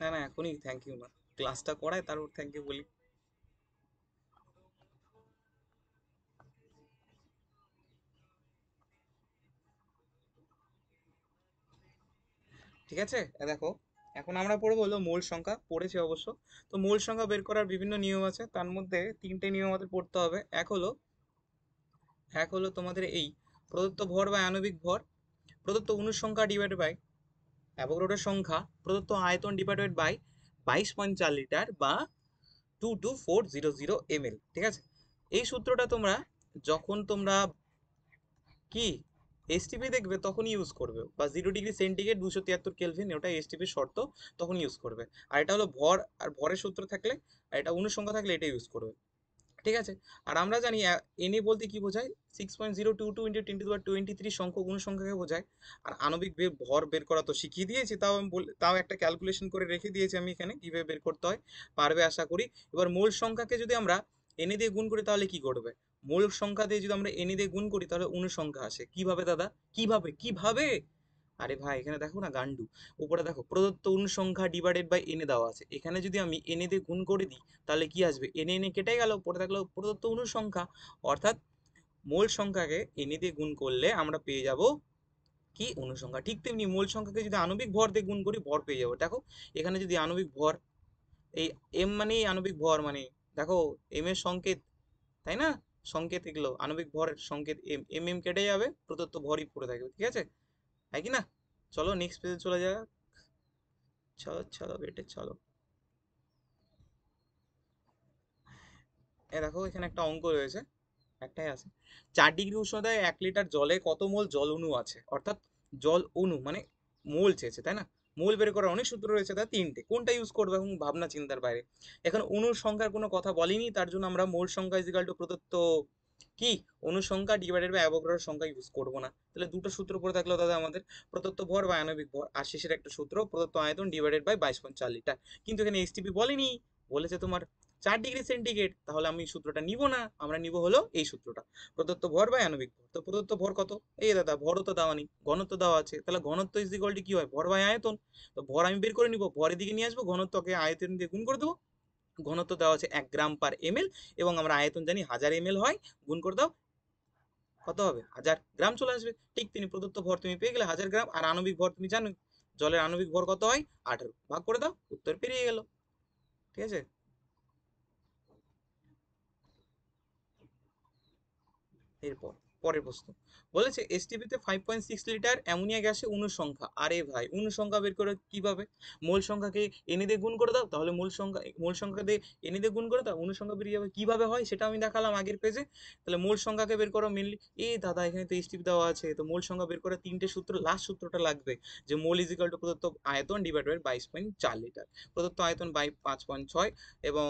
না না, এখনই থ্যাংক ইউ না, ক্লাসটা করায় তারপর থ্যাংক ইউ বলি। ঠিক আছে, দেখো, এখন আমরা পড়বো হলো মূল সংখ্যা, পড়েছি অবশ্য। তো মূল সংখ্যা বের করার বিভিন্ন নিয়ম আছে, তার মধ্যে তিনটে নিয়ম আমাদের পড়তে হবে। এক হলো তোমাদের এই প্রদত্ত ভর বা আণবিক ভর, প্রদত্ত অনুসংখ্যা ডিভাইডেড বাই অ্যাভোগাড্রোর সংখ্যা, প্রদত্ত আয়তন ডিভাইডেড বাই 22.4 লিটার বা 22400 ml। ঠিক আছে, এই সূত্রটা তোমরা যখন তোমরা কি এসটিপি দেখবে তখন ইউজ করবে, বা 0 ডিগ্রি সেন্টিগ্রেড 273 কেলভিন, ওটা এসটিপির শর্ত, তখন ইউজ করবে। আর এটা হলো ভর, আর ভরের সূত্র থাকলে, আর এটা অনুসংখ্যা থাকলে এটা ইউজ করবে। ঠিক আছে, আর আমরা জানি এনএ বলতে কি বোঝায়, 6.022 × 10⁻23 সংখ্যক অনুসংখ্যাকে বোঝায়। আর আণবিক ভর বের করা তো শিখিয়ে দিয়েছি, তাও আমি তাও একটা ক্যালকুলেশন করে রেখে দিয়েছি আমি এখানে কিভাবে বের করতে হয়, পারবে আশা করি। এবার মূল সংখ্যাকে যদি আমরা এনে দিয়ে গুণ করি তাহলে কি করবে, মূল সংখ্যা দিয়ে যদি আমরা এনে দিয়ে গুণ করি তাহলে অনুসংখ্যা আসে। কিভাবে দাদা, কিভাবে কিভাবে? আরে ভাই এখানে দেখো না গান্ডু, উপরে দেখো প্রদত্ত অনুসংখ্যা ডিভাইডেড বাই এনে দেওয়া আছে, এখানে যদি আমি এনে দিয়ে গুণ করে দিই তাহলে কি আসবে, এনে এনে কেটে গেল, পড়ে থাকলো প্রদত্ত অনুসংখ্যা। অর্থাৎ মূল সংখ্যাকে এনে দিয়ে গুণ করলে আমরা পেয়ে যাব কি, অনুসংখ্যা। ঠিক তেমনি মূল সংখ্যাকে যদি আণবিক ভর দিয়ে গুণ করি ভর পেয়ে যাবো। দেখো এখানে যদি আণবিক ভর, এই এম মানেই আণবিক ভর, মানে দেখো এম এর সংকেত, তাই না, সংকেত, এগুলো আণবিক ভরের সংকেত, এম এম এম কেটে যাবে, প্রদত্ত ভরই পড়ে থাকবে। ঠিক আছে, তাই কি না? চলো নেক্সট পেজে চলে যাক। চলো চলো বেটে চলো। দেখো এখানে একটা অঙ্ক রয়েছে, একটাই আছে। 4 ডিগ্রি উষ্ণতায় 1 লিটার জলে কত মোল জল অণু আছে, অর্থাৎ জল অণু মানে মোল চেয়েছে, তাই না? মোল বের করার অনেক সূত্র রয়েছে, তার তিনটে, কোনটা ইউজ করবে এখন ভাবনা চিন্তার বাইরে। এখন অণুর সংখ্যার কোনো কথা বলিনি, তার জন্য আমরা মোল সংখ্যা ইজিক্যাল টু প্রদত্ত কি অণুর সংখ্যা ডিভাইডেড বাই অ্যাভোগাড্রোর সংখ্যা ইউজ করবো না। তাহলে দুটো সূত্র পড়ে থাকলো দাদা আমাদের, প্রদত্ত ভর বা আণবিক ভর, আর শেষের একটা সূত্র প্রদত্ত আয়তন ডিভাইডেড বাই 22.4 লিটার। কিন্তু এখানে এসটিপি বলেনি, বলেছে তোমার 4 ডিগ্রি সেন্টিগ্রেড, তাহলে আমি সূত্রটা নিব না, আমরা নিব হলো এই সূত্রটা, প্রদত্ত ভর বা আণবিক ভর। তো প্রদত্ত ভর কত, এই দাদা ভরও তো দেওয়া নেই, ঘনত্ব দেওয়া আছে, তাহলে ঘনত্ব ইজ ইকুয়াল টু কি হয়, ভর বাই আয়তন। তো ভর আমি বের করে নিব, ভরের দিকে নিয়ে আসবো, ঘনত্বকে আয়তন দিয়ে গুণ করে দেবো। ঘনত্ব দেওয়া আছে 1 গ্রাম/ml, এবং আমরা আয়তন জানি 1000 ml হয়, গুণ করে দাও, কত হবে, 1000 গ্রাম চলে আসবে। ঠিক তিনি প্রদত্ত ভর তুমি পেয়ে গেলে 1000 গ্রাম, আর আণবিক ভর তুমি জানো, জলের আণবিক ভর কত হয়, 18, ভাগ করে দাও, উত্তর পেরিয়ে গেল। ঠিক আছে, এরপর পরের প্রশ্ন বলেছে এসটিপিতে 5.6 লিটার অ্যামোনিয়া গ্যাসে অণুর সংখ্যা। আরে ভাই অণুর সংখ্যা বের করে কিভাবে, মূল সংখ্যাকে এনে দিয়ে গুণ করে দাও, তাহলে মূল সংখ্যা দিয়ে এনে দিয়ে গুণ করে দাও, অণুর সংখ্যা বেরিয়ে যাবে। কিভাবে হয় সেটা আমি দেখালাম আগের পেজে। তাহলে মূল সংখ্যাকে বের করো মেনলি, এ দাদা এখানে তো এসটিপি দেওয়া আছে, তো মূল সংখ্যা বের করে তিনটে সূত্র, লাস্ট সূত্রটা লাগবে, যে মোল ইজিক্যাল টু প্রদত্ত আয়তন ডিভাইড বাই 22.4 লিটার, প্রদত্ত আয়তন বাই 5.6, এবং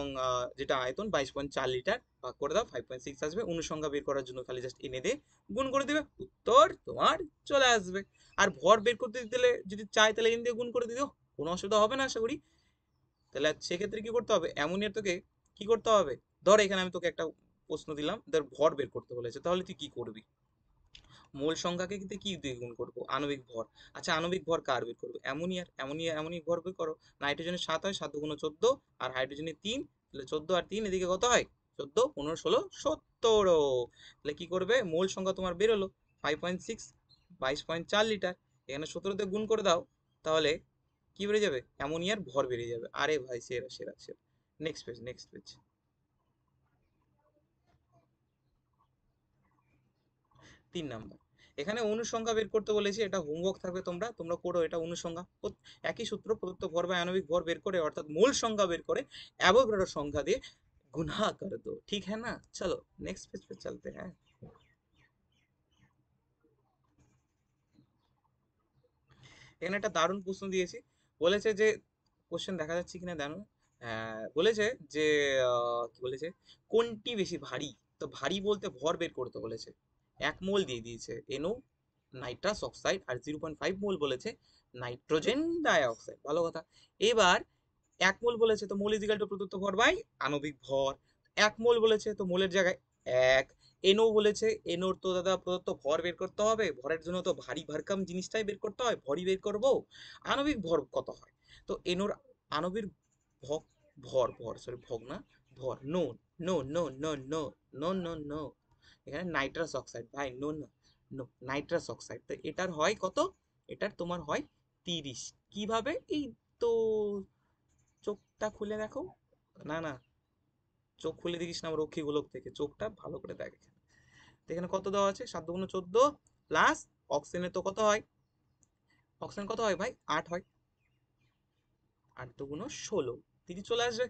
যেটা আয়তন 22.4 লিটার, ভাগ করে দাও, 5.6 আসবে। অনুসংখ্যা বের করার জন্য খালি জাস্ট এনে দিয়ে গুণ করে দিবে, উত্তর তোমার চলে আসবে। আর ভর বের করতে দিলে যদি চাই তাহলে এন দিয়ে গুণ করে দিও, কোনো অসুবিধা হবে না আশা করি। তাহলে সেক্ষেত্রে কি করতে হবে, অ্যামোনিয়ার তোকে কি করতে হবে, ধর এখানে আমি তোকে একটা প্রশ্ন দিলাম, ধর ভর বের করতে বলেছে, তাহলে তুই কি করবি, মূল সংখ্যাকে কিন্তু কি দিয়ে গুণ করবো, আণবিক ভর। আচ্ছা আণবিক ভর কার বের করবো, অ্যামোনিয়ার ভর বের করো। নাইট্রোজেনের 7 হয়, 7 × 14, আর হাইড্রোজেনের 3, তাহলে 14 আর 3 এদিকে কত হয়, 14, 15, 16, 17। তাহলে কি করবে, মূল সংখ্যা তোমার বেরোলো 5.6, 22.4 লিটার, এখানে 17 গুণ করে দাও, তাহলে কি বেরিয়ে যাবে, অ্যামোনিয়ার ভর বেরিয়ে যাবে। আরে ভাই সেরা সেরা সেরা। Next page, next page. 3 number, এখানে অনুসংখ্যা বের করতে বলেছি, এটা হোমওয়ার্ক থাকবে, তোমরা তোমরা করো এটা অনুসংখ্যা। একই সূত্র, প্রদত্ত ভর বা আণবিক ভর বের করে, অর্থাৎ মূল সংখ্যা বের করে অ্যাভোগাড্রো সংখ্যা দিয়ে गुना कर दो, ठीक है ना? चलो नेक्स्ट पेज पे चलते हैं। এখানে একটা দারুণ প্রশ্ন দিয়েছি, বলেছে যে, কোশ্চেন দেখা যাচ্ছে কিনা জানো, বলেছে যে কি বলেছে, কোনটি বেশি ভারী। তো ভারী বলতে ভর বের করতে বলেছে, 1 মোল দিয়ে দিয়েছে এনও নাইট্রাস অক্সাইড, আর 0.5 মোল বলেছে নাইট্রোজেন ডাইঅক্সাইড, ভালো কথা। এবার 1 মোল বলেছে, তো মোল ইজিক্যাল টু প্রদত্ত ভর বাই আণবিক ভর। 1 মোল বলেছে তো মোলের জায়গায় 1। এনও বলেছে, এনোর তো দাদা প্রদত্ত ভর বের করতে হবে, ভরের জন্য তো ভারী ভারকাম জিনিসটাই বের করতে হয়, ভরই বের করবো, আণবিক ভর কত হয়। তো এনোর আণবিক ভর, ভর সরি ভর না, ভর, no no no no no no no no, এখানে নাইট্রাস অক্সাইড ভাই, no no no, nitrous oxide. তো এটার হয় কত, এটার তোমার হয় 30। কিভাবে, এই তো চোখটা খুলে দেখো, না না চোখ খুলে দেখিস না আমার রক্ষী গোলক থেকে, চোখটা ভালো করে দেখ এখানে। তো এখানে কত দেওয়া আছে, 7 × 14 প্লাস অক্সিজেনের তো কত হয়, অক্সিজেন কত হয় ভাই, 8 হয়, 8 × 16, 30 চলে আসবে।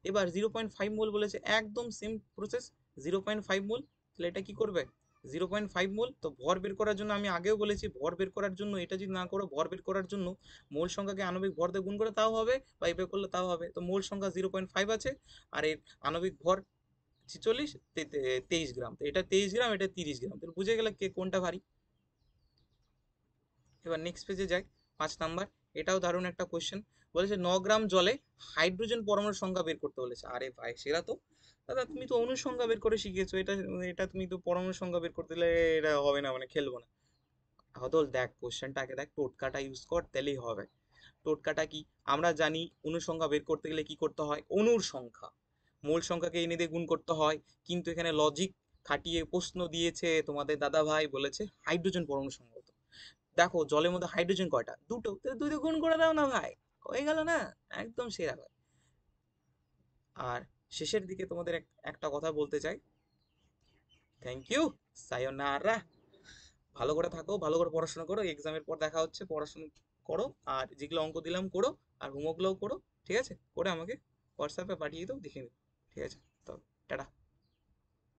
এবার 0.5 মোল বলেছে, একদম সেম প্রসেস, 0.5 মোল। তাহলে এটা কি করবে, 0.5 মোল। তো ভর বের করার জন্য আমি আগেও বলেছি, ভর বের করার জন্য এটা যদি না করো, ভর বের করার জন্য মোল সংখ্যাকে আণবিক ভর দিয়ে গুণ করে তাও হবে, বা এভাবে করলে তাও হবে। তো মোল সংখ্যা 0.5 আছে, আর এর আণবিক ভর 46, 23 গ্রাম। তো এটা 23 গ্রাম, এটা 30 গ্রাম। তো বুঝে গেলে কে কোনটা ভারী। এবার নেক্সট পেজে যাই, 5 নাম্বার। এটাও দারুণ একটা কোয়েশ্চেন। বলেছে 9 গ্রাম জলে হাইড্রোজেন পরমাণুর সংখ্যা বের করতে বলেছে। আরে ভাই সেরা তো, দাদা তুমি তো অণুর সংখ্যা বের করে শিখিয়েছো, এটা এটা তুমি তো পরমাণুর সংখ্যা বের করতে দিলে এটা হবে না, মানে খেলবো না। হয়তো দেখ কোশ্চেনটা আগে দেখ, টোটকাটা ইউজ কর তাহলেই হবে। টোটকাটা কি, আমরা জানি অণুর সংখ্যা বের করতে গেলে কি করতে হয়, অণুর সংখ্যা মোল সংখ্যাকে এনে দিয়ে গুণ করতে হয়। কিন্তু এখানে লজিক খাটিয়ে প্রশ্ন দিয়েছে তোমাদের দাদা ভাই, বলেছে হাইড্রোজেন পরমাণুর সংখ্যা কত। দেখো জলের মধ্যে হাইড্রোজেন কয়টা, দুটো, তো দুটো গুণ করে দাও না ভাই, হয়ে গেল না, একদম সেরা ভাই। আর শেষের দিকে তোমাদের একটা কথা বলতে চাই, থ্যাংক ইউ, সায়োনারা। ভালো করে থাকো, ভালো করে পড়াশোনা করো, এক্সামের পর দেখা হচ্ছে, পড়াশোনা করো, আর যেগুলো অঙ্ক দিলাম করো, আর হোমওয়ার্কগুলোও করো, ঠিক আছে, করে আমাকে হোয়াটসঅ্যাপে পাঠিয়ে দাও, দেখে নিও, ঠিক আছে। তো টাটা।